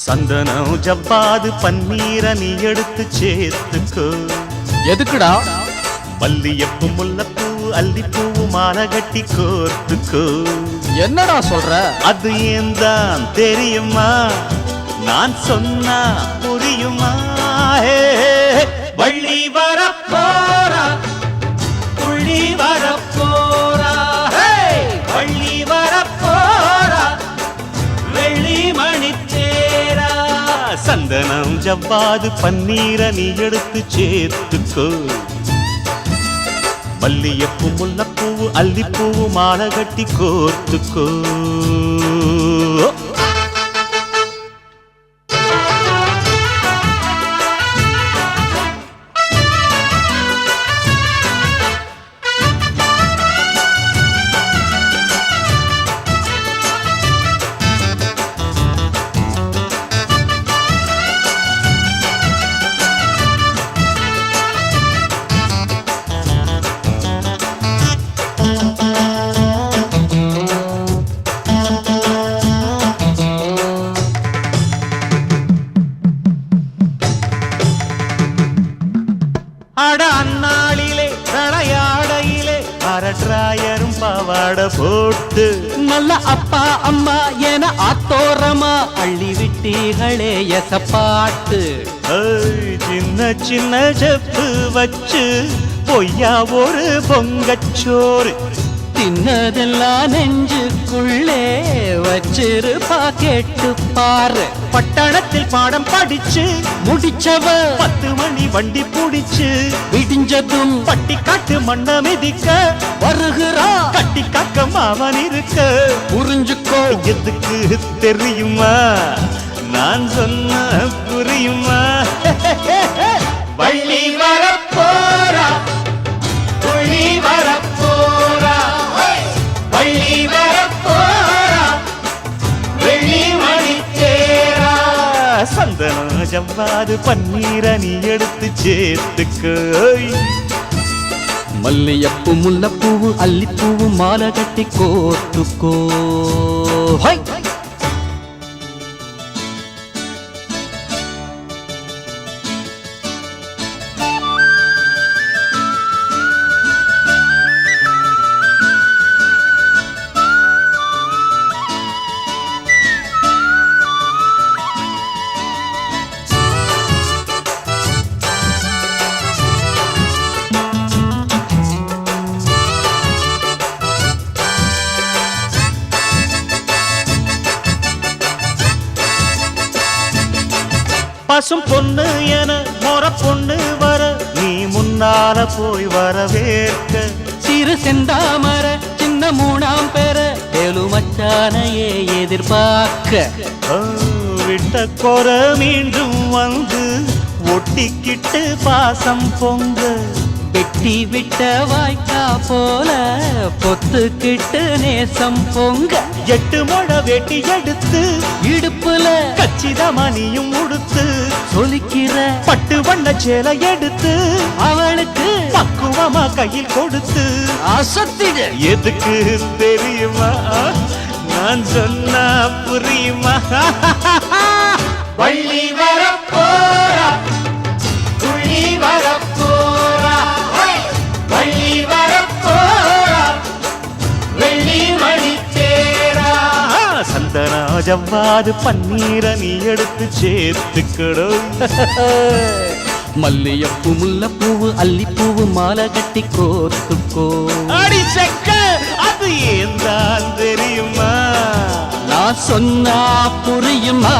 சந்தனம் ஜவ்வாது பன்னீர நீ எடுத்து சேர்த்துக்கோ. எதுக்குடா? மல்லியப்பூ முல்லப்பூ அல்லிப்பூ மாலை கட்டி கோர்த்துக்கோ. என்னடா சொல்ற? அது ஏன் தான் தெரியுமா? நான் சொன்னா புரியுமா? வள்ளி வரப்போரா புள்ளி வரப்போரா, வள்ளி வரப்போரா வெள்ளி மணித்தேரா. சந்தனம் ஜவ்வாது பன்னீர நீ எடுத்து சேர்த்துக்கோ. மல்லியப்பூ முல்லப்பூ அல்லிப்பூ மாலை கட்டி கோர்த்துக்கோ. அட அந்நாளிலே தலையாடையிலே அரட்ராயரும் பாவாட போட்டு நல்ல அப்பா அம்மா என ஆத்தோரமா அள்ளி விட்டீர்களே எசப்பாட்டு. சின்ன சின்ன செப்பு வச்சு பொய்யா ஒரு பொங்கச்சோறு தின்னதெல்லாம் நெஞ்சுக்குள்ளே வச்சிருப்பா கேட்டு பாரு. பட்டணத்தில் பாடம் படிச்சு முடிச்சவ 10 மணி வண்டி புடிச்சு விடிஞ்சதும் பட்டி காட்டு மண்ண மிதிக்க வருகிறா. கட்டி காக்க மாவன் இருக்க. புரிஞ்சுக்கோ. எதுக்கு தெரியுமா? நான் சொன்ன புரியுமா? வள்ளி வரப்போரா புள்ளி வரப்போரா, வள்ளி வரப்போரா வெள்ளி மணித்தேரா. சந்தனம் ஜவ்வாது பன்னீர நீ எடுத்து சேர்த்துக்கோ. மல்லியப்பூ முல்லப்பூவு அல்லிப்பூவு மாலை கட்டி கோர்த்துக்கோ. பசும் பொண்ணு என மொற பொண்ணு வர நீ முன்னால போய் வரவேற்க. சிறு செந்தாமர சின்ன மூணாம் பெற ஏழுமச்சானையே எதிர்பார்க்க. விட்ட கொர மீண்டும் வந்து ஒட்டிக்கிட்டு பாசம் பொங்க. வெட்டி விட்ட வாய்க்கா போல பொத்துக்கிட்டு நேசம் பொங்க. 8 முழ வெட்டி எடுத்து இடுப்புல கச்சிதமா நீயும் உடுத்து சொலிக்கிற பட்டு வண்ண சேலை எடுத்து அவளுக்கு பக்குவமா கையில் கொடுத்து அசத்திடு. எதுக்கு தெரியுமா? நான் சொன்னா புரியுமா? வள்ளி வரப்போரா புள்ளி வரப்போரா, வள்ளி வரப்போரா வெள்ளி மணித்தேரா. சந்தனா ஜவ்வாது பன்னீர நீ எடுத்து சேர்த்துக்கணும். மல்லியப்பூ முல்லப்பூவு அல்லிப்பூவு மாலை கட்டி கோர்த்துக்கோ. அடி செக்க அது ஏன் தான் தெரியுமா? நான் சொன்னா புரியுமா?